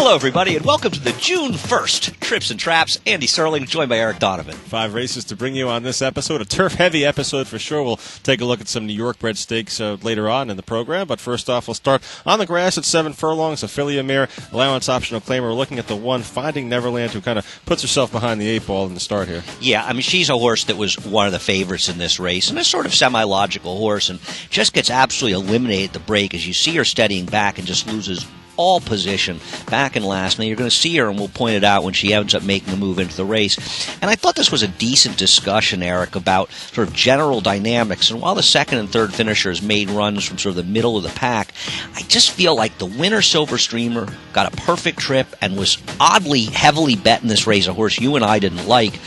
Hello, everybody, and welcome to the June 1st Trips and Traps. Andy Serling, joined by Eric Donovan. 5 races to bring you on this episode, a turf-heavy episode for sure. We'll take a look at some New York bred stakes later on in the program, but first off, we'll start on the grass at 7 furlongs, Ophelia Mare, allowance optional claimer. We're looking at the one, Finding Neverland, who kind of puts herself behind the 8 ball in the start here. Yeah, I mean, she's a horse that was one of the favorites in this race, and a sort of semi-logical horse, and just gets absolutely eliminated at the break as you see her steadying back and just loses all position back and last. Now, you're going to see her, and we'll point it out when she ends up making a move into the race. And I thought this was a decent discussion, Eric, about sort of general dynamics. And while the second and third finishers made runs from sort of the middle of the pack, I just feel like the winner, Silver Streamer, got a perfect trip and was oddly heavily bet in this race, a horse you and I didn't like.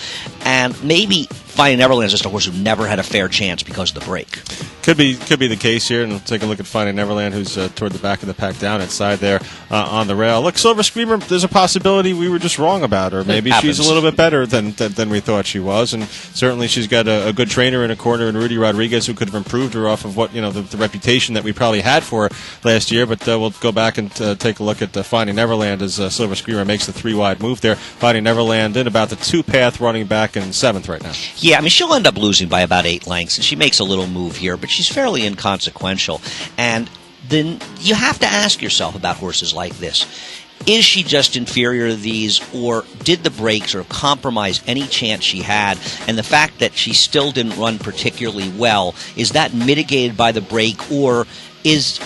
And maybe Finding Neverland is just a horse who never had a fair chance because of the break. Could be the case here, and we'll take a look at Finding Neverland, who's toward the back of the pack down inside there on the rail. Look, Silver Screamer, there's a possibility we were just wrong about her. Maybe she's a little bit better than we thought she was, and certainly she's got a good trainer in a corner in Rudy Rodriguez who could have improved her off of what the reputation that we probably had for her last year. But we'll go back and take a look at Finding Neverland as Silver Screamer makes the 3-wide move there. Finding Neverland in about the 2-path, running back in 7th right now. Yeah, I mean, she'll end up losing by about 8 lengths, and she makes a little move here, but she's fairly inconsequential. And then you have to ask yourself about horses like this. Is she just inferior to these, or did the break sort of compromise any chance she had? And the fact that she still didn't run particularly well, is that mitigated by the break, or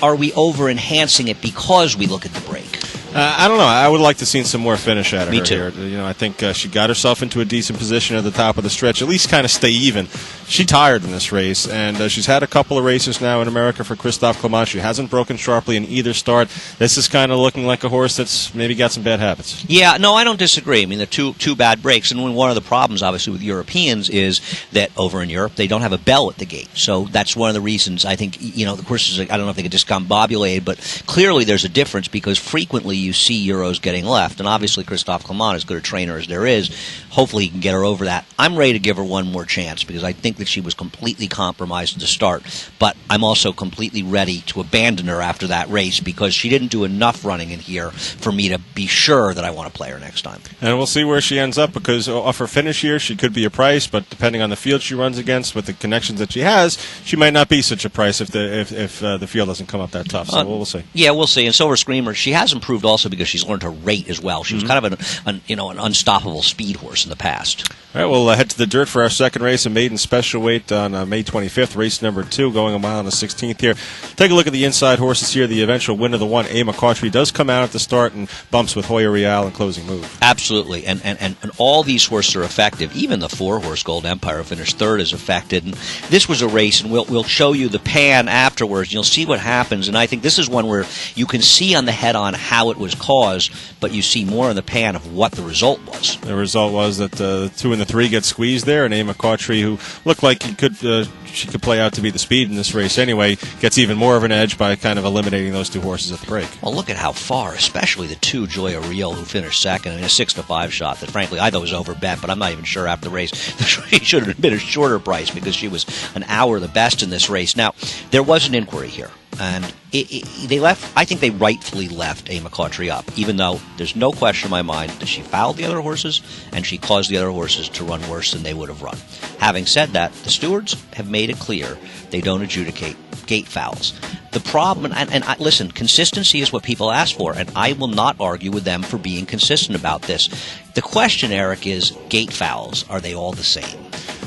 are we over-enhancing it because we look at the break? I don't know. I would like to see some more finish out of her too. here. I think she got herself into a decent position at the top of the stretch, at least kind of stay even. She tired in this race, and she's had a couple of races now in America for Christophe Clement. She hasn't broken sharply in either start. This is kind of looking like a horse that's maybe got some bad habits. Yeah, no, I don't disagree. I mean, they're two bad breaks, and one of the problems, obviously, with Europeans is that over in Europe, they don't have a bell at the gate. So that's one of the reasons I think, the horses, I don't know if they get discombobulated, but clearly there's a difference because frequently you see Euros getting left, and obviously Christophe Clement, as good a trainer as there is, hopefully he can get her over that. I'm ready to give her one more chance because I think that she was completely compromised at the start, but I'm also completely ready to abandon her after that race because she didn't do enough running in here for me to be sure that I want to play her next time. And we'll see where she ends up because off her finish here, she could be a price, but depending on the field she runs against with the connections that she has, she might not be such a price if the field doesn't come up that tough. So we'll see. Yeah, we'll see. And Silver Screamer, she has improved also because she's learned her rate as well. She was kind of an unstoppable speed horse in the past. All right, we'll head to the dirt for our second race, a maiden special weight on May 25th, race number 2, going a mile on the 16th here. Take a look at the inside horses here. The eventual winner, the one, A. McCautry, does come out at the start and bumps with Hoya Real in closing move. Absolutely, and all these horses are effective. Even the 4-horse Gold Empire finished third is affected. And this was a race, and we'll show you the pan afterwards. You'll see what happens, and I think this is one where you can see on the head-on how it was caused, but you see more in the pan of what the result was. The result was that the 2 and the 3 get squeezed there, and A. McCautry, who looked like she could play out to be the speed in this race anyway, gets even more of an edge by kind of eliminating those 2 horses at the break. Well, look at how far, especially the 2, Joya Real, who finished second in a 6-5 shot that, frankly, I thought was overbet, but I'm not even sure after the race. She should have been a shorter price because she was an hour the best in this race. Now, there was an inquiry here. And they left. I think they rightfully left A. McCautry up, even though there's no question in my mind that she fouled the other horses and she caused the other horses to run worse than they would have run. Having said that, the stewards have made it clear they don't adjudicate gate fouls. The problem, and listen, consistency is what people ask for, and I will not argue with them for being consistent about this. The question, Eric, is gate fouls, are they all the same?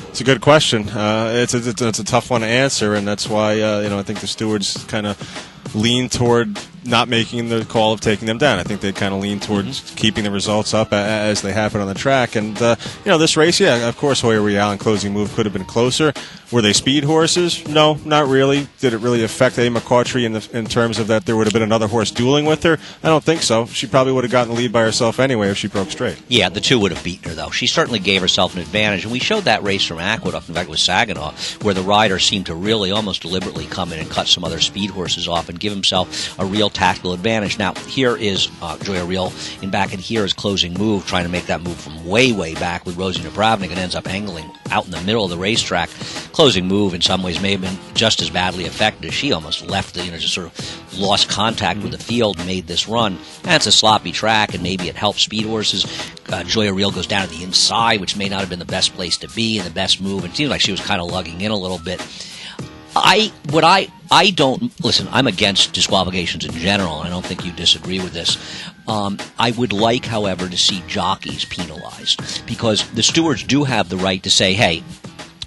It's a good question. It's a tough one to answer, and that's why I think the stewards kind of lean toward not making the call of taking them down. I think they kind of lean towards keeping the results up as they happen on the track. And, this race, yeah, of course, Hoya Real in closing move could have been closer. Were they speed horses? No, not really. Did it really affect A. McCautry in terms of that there would have been another horse dueling with her? I don't think so. She probably would have gotten the lead by herself anyway if she broke straight. Yeah, the 2 would have beaten her, though. She certainly gave herself an advantage. And we showed that race from Aqueduct, in fact, with Saginaw, where the rider seemed to really almost deliberately come in and cut some other speed horses off and give himself a real tactical advantage. Now, here is Joya Real in back, and here is Closing Move, trying to make that move from way, way back with Rosie Napravnik, and ends up angling out in the middle of the racetrack. Closing Move, in some ways, may have been just as badly affected as she almost left, just sort of lost contact with the field, made this run. And it's a sloppy track, and maybe it helps speed horses. Joya Real goes down to the inside, which may not have been the best place to be and the best move. It seemed like she was kind of lugging in a little bit. I don't listen. I'm against disqualifications in general. I don't think you disagree with this. I would like, however, to see jockeys penalized, because the stewards do have the right to say, "Hey,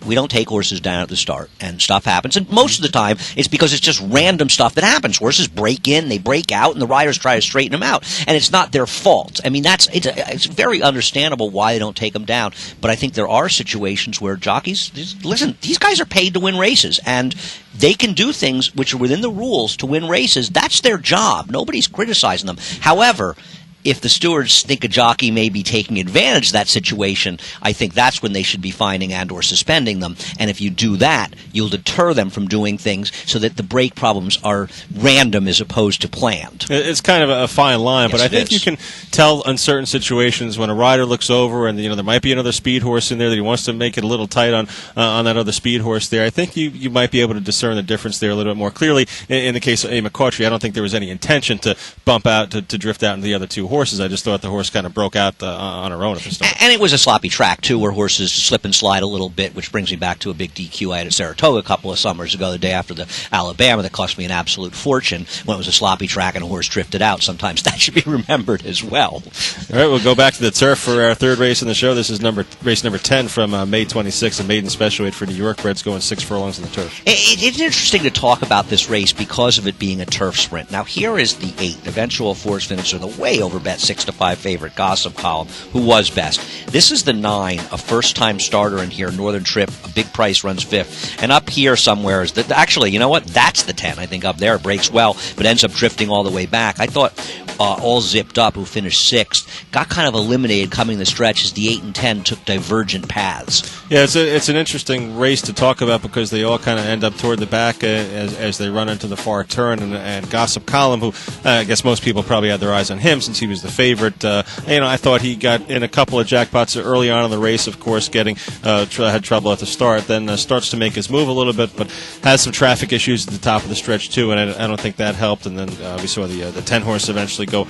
we don't take horses down at the start," and stuff happens. And most of the time, it's because it's just random stuff that happens. Horses break in, they break out, and the riders try to straighten them out. And it's not their fault. I mean, it's very understandable why they don't take them down. But I think there are situations where jockeys, listen, these guys are paid to win races, and they can do things which are within the rules to win races. That's their job. Nobody's criticizing them. However, if the stewards think a jockey may be taking advantage of that situation, I think that's when they should be fining and or suspending them. And if you do that, you'll deter them from doing things so that the break problems are random as opposed to planned. It's kind of a fine line, yes, but I think you can tell in certain situations when a rider looks over and there might be another speed horse in there that he wants to make it a little tight on that other speed horse there. I think you might be able to discern the difference there a little bit more clearly. In the case of A. McCautry, I don't think there was any intention to bump out, to drift out into the other two horses. I just thought the horse kind of broke out on her own at the start. And it was a sloppy track, too, where horses slip and slide a little bit, which brings me back to a big DQ I had at Saratoga a couple of summers ago, the day after the Alabama, that cost me an absolute fortune when it was a sloppy track and a horse drifted out. Sometimes that should be remembered as well. All right, we'll go back to the turf for our third race in the show. This is race number 10 from May 26th, a maiden special weight for New York breds going 6 furlongs on the turf. It's interesting to talk about this race because of it being a turf sprint. Now, here is the 8, eventual force finisher, the way over bet 6-5 favorite, Gossip Column, who was best. This is the 9, a first-time starter in here, Northern Trip, a big price, runs 5th. And up here somewhere is actually, you know what? That's the 10, I think, up there. Breaks well, but ends up drifting all the way back. I thought All Zipped Up, who finished 6th, got kind of eliminated coming the stretch as the 8 and 10 took divergent paths. Yeah, it's an interesting race to talk about because they all kind of end up toward the back as they run into the far turn. And Gossip Column, who I guess most people probably had their eyes on him since he was the favorite. I thought he got in a couple of jackpots early on in the race, of course, had trouble at the start, then starts to make his move a little bit, but has some traffic issues at the top of the stretch, too, and I don't think that helped. And then we saw the 10 horse eventually go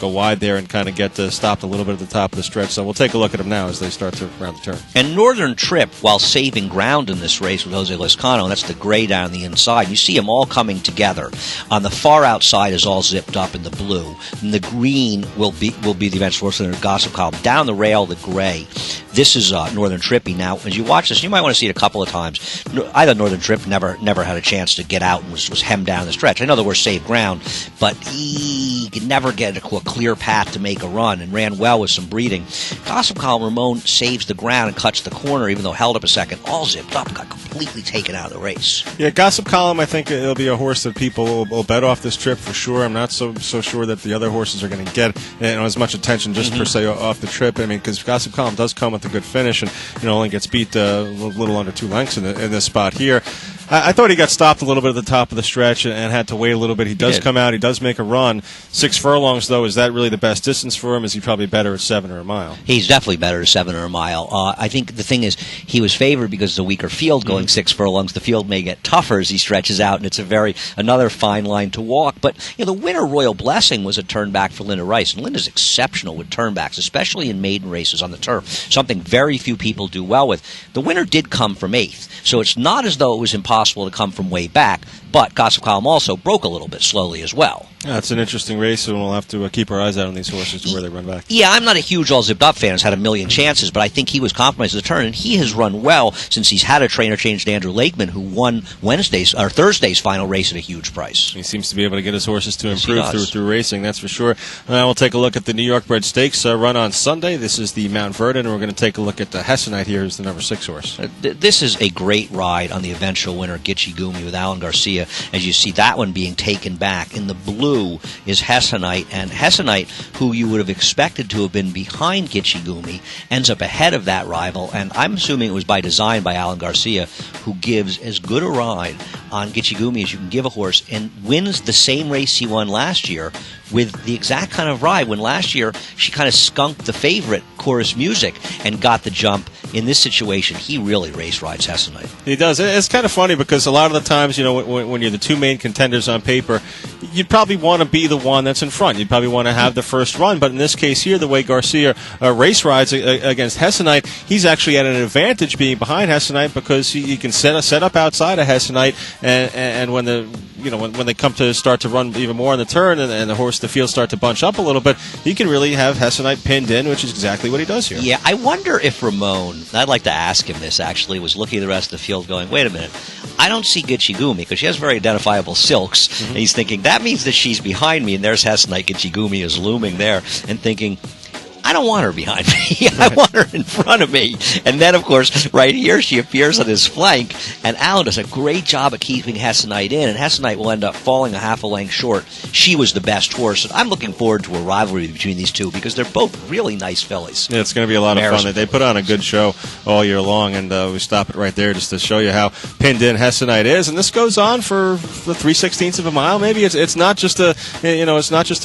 wide there and kind of get stopped a little bit at the top of the stretch. So we'll take a look at him now as they start to round the turn. And Northern Trip, while saving ground in this race with Jose Lescano, and that's the gray down the inside, you see them all coming together. On the far outside is All Zipped Up in the blue, and the green will be the eventual force finisher, Gossip Column. Down the rail, the gray. This is Northern Trippy. Now, as you watch this, you might want to see it a couple of times. I thought Northern Trip never had a chance to get out and was hemmed down the stretch. I know there were saved ground, but he could never get a clear path to make a run and ran well with some breathing. Gossip Column, Ramon saves the ground and cuts the corner, even though held up a second. All Zipped Up got completely taken out of the race. Yeah, Gossip Column, I think it'll be a horse that people will bet off this trip for sure. I'm not so sure that the other horses are going to get as much attention just per se off the trip. I mean, because Gossip Column does come with a good finish and only gets beat a little under 2 lengths in this spot here. I thought he got stopped a little bit at the top of the stretch and had to wait a little bit. He does come out. He does make a run. 6 furlongs, though, is that really the best distance for him? Is he probably better at 7 or a mile? He's definitely better at 7 or a mile. I think the thing is he was favored because it's a weaker field going 6 furlongs. The field may get tougher as he stretches out, and it's another fine line to walk. But the winner, Royal Blessing, was a turnback for Linda Rice, and Linda's exceptional with turnbacks, especially in maiden races on the turf, something very few people do well with. The winner did come from 8th, so it's not as though it was impossible to come from way back, but Gossip Column also broke a little bit slowly as well. Yeah, it's an interesting race, and we'll have to keep our eyes out on these horses to where they run back. Yeah, I'm not a huge All Zipped Up fan. He's had a million chances, but I think he was compromised at the turn, and he has run well since he's had a trainer changed to Andrew Lakeman, who won Thursday's final race at a huge price. He seems to be able to get his horses to improve through racing, that's for sure. We'll take a look at the New York Bred Stakes run on Sunday. This is the Mount Vernon, and we're going to take a look at the Hessonite here, who's the number 6 horse. This is a great ride on the eventual winner. winner, Gitchy Gumi, with Alan Garcia. As you see that one being taken back. In the blue is HESSONITE, and HESSONITE, who you would have expected to have been behind Gitchy Gumi, ends up ahead of that rival, and I'm assuming it was by design by Alan Garcia, who gives as good a ride on Gitchy Gumi as you can give a horse, and wins the same race he won last year with the exact kind of ride, when last year she kind of skunked the favorite, Chorus Music, and got the jump. In this situation, he really race rides HESSONITE. He does. It's kind of funny because a lot of the times, you know, when you're the two main contenders on paper, you'd probably want to be the one that's in front. You'd probably want to have the first run. But in this case here, the way Garcia race rides against HESSONITE, he's actually at an advantage being behind HESSONITE because he can set up outside of HESSONITE, and when when they come to start to run even more on the turn and the horse, the field start to bunch up a little bit, he can really have HESSONITE pinned in, which is exactly what he does here. Yeah, I wonder if Ramon, I'd like to ask him this actually, was looking at the rest of the field going, wait a minute, I don't see Gitchy Gumi because she has very identifiable silks. Mm-hmm. And he's thinking, that means that she's behind me, and there's HESSONITE. Gitchy Gumi is looming there, and thinking, I don't want her behind me. I want her in front of me. And then, of course, right here, she appears on his flank, and Alan does a great job of keeping HESSONITE in, and HESSONITE will end up falling a half a length short. She was the best horse, and I'm looking forward to a rivalry between these two because they're both really nice fillies. Yeah, it's going to be a lot of fun. They put on a good show all year long, and we stop it right there just to show you how pinned in HESSONITE is. And this goes on for the 3/16 of a mile. Maybe it's not just a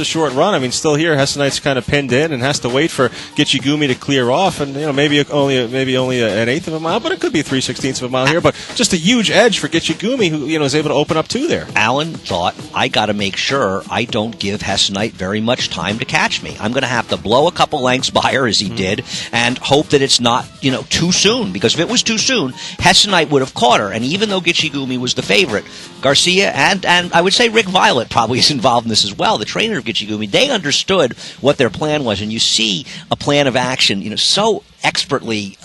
short run. I mean, still here, HESSONITE's kind of pinned in and has to wait for Gitchy Gumi to clear off, and maybe only an eighth of a mile, but it could be 3/16 of a mile here. But just a huge edge for Gitchy Gumi, who is able to open up two there. Alan thought, I got to make sure I don't give HESSONITE very much time to catch me. I'm going to have to blow a couple lengths by her, as he did, and hope that it's not too soon, because if it was too soon, HESSONITE would have caught her. And even though Gitchy Gumi was the favorite, Garcia and I would say Rick Violet probably is involved in this as well, the trainer of Gitchy Gumi, they understood what their plan was, and you see a plan of action, so expertly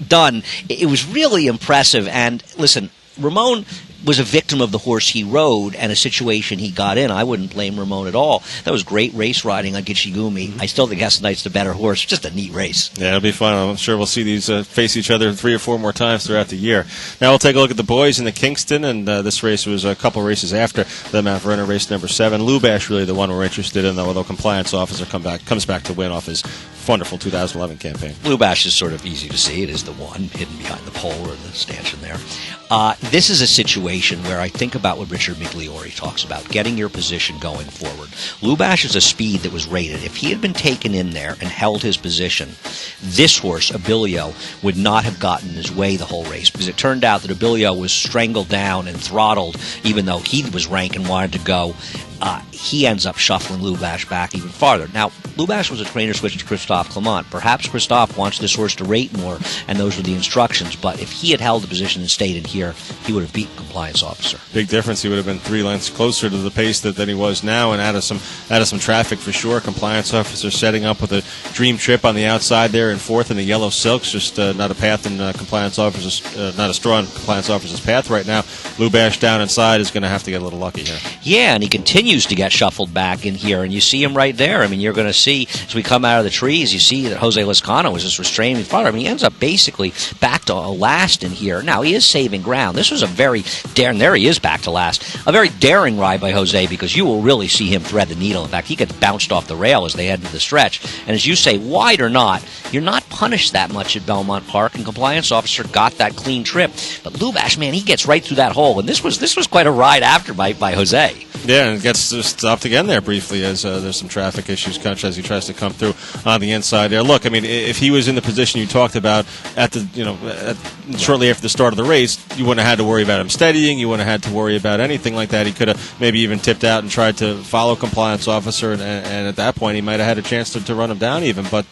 done. It was really impressive. And listen, Ramon was a victim of the horse he rode and a situation he got in. I wouldn't blame Ramon at all. That was great race riding on Gitchy Gumi. I still think HESSONITE's the better horse. Just a neat race. Yeah, it'll be fun. I'm sure we'll see these face each other 3 or 4 more times throughout the year. Now we'll take a look at the boys in the Kingston, and this race was a couple races after the Mount Vernon race number 7. Lubash really the one we're interested in, though, although Compliance Officer comes back to win off his wonderful 2011 campaign. Lubash is sort of easy to see. It is the one hidden behind the pole or the stanchion there. This is a situation where I think about what Richard Migliori talks about, getting your position going forward. Lubash is a speed that was rated. If he had been taken in there and held his position, this horse, Abilio, would not have gotten his way the whole race, because it turned out that Abilio was strangled down and throttled, even though he was rank and wanted to go. He ends up shuffling Lubash back even farther. Now, Lubash was a trainer switch to Christophe Clement. Perhaps Christophe wants this horse to rate more, and those were the instructions. But if he had held the position and stayed in here, he would have beaten Compliance Officer. Big difference. He would have been 3 lengths closer to the pace than he was now, and out of some traffic for sure. Compliance Officer setting up with a dream trip on the outside there in 4th in the yellow silks. Just not a path in Compliance Officer's, not a straw in Compliance Officer's path right now. Lubash down inside is going to have to get a little lucky here. Yeah, and he continues to get shuffled back in here, and you see him right there. I mean, you're going to see, as we come out of the trees, you see that Jose Lezcano was just restraining in front of him. He ends up basically back to a last in here. Now, he is saving ground. This was a very daring, there he is back to last, a very daring ride by Jose, because you will really see him thread the needle. In fact, he gets bounced off the rail as they head into the stretch. And as you say, wide or not, you're not punished that much at Belmont Park, and Compliance Officer got that clean trip. But Lubash, man, he gets right through that hole, and this was quite a ride after by Jose. Yeah, and gets stopped again there briefly as there's some traffic issues as he tries to come through on the inside there. Look, I mean, if he was in the position you talked about at the shortly after the start of the race, you wouldn't have had to worry about him steadying. You wouldn't have had to worry about anything like that. He could have maybe even tipped out and tried to follow Compliance Officer, and at that point he might have had a chance to run him down even. But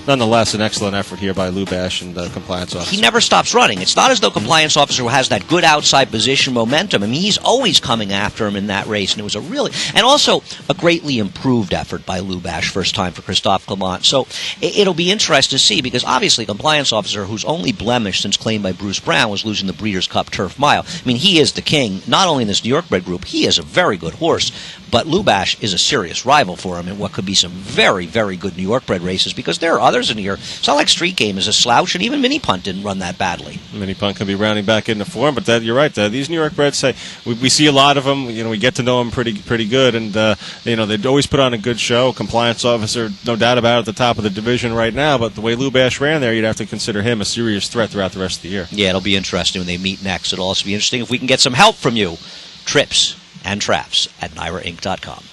nonetheless, an excellent effort here by Lubash and Compliance Officer. He never stops running. It's not as though Compliance Officer has that good outside position momentum. I mean, he's always coming after him in that race, and it was a really really. And also a greatly improved effort by Lubash, first time for Christophe Clement. So it'll be interesting to see, because obviously a compliance officer whose only blemish since claimed by Bruce Brown was losing the Breeders' Cup Turf Mile. I mean, he is the king, not only in this New York bred group, he is a very good horse, but Lubash is a serious rival for him in what could be some very, very good New York bred races, because there are others in here. It's not like Street Game is a slouch, and even Mini Punt didn't run that badly. Mini Punt can be rounding back into form, but you're right. These New York breds say we see a lot of them. You know, we get to know them pretty good, and you know, they always put on a good show. Compliance officer, no doubt about it, at the top of the division right now. But the way Lubash ran there, you'd have to consider him a serious threat throughout the rest of the year. Yeah, it'll be interesting when they meet next. It'll also be interesting if we can get some help from you. Trips and Traps at NYRAInc.com.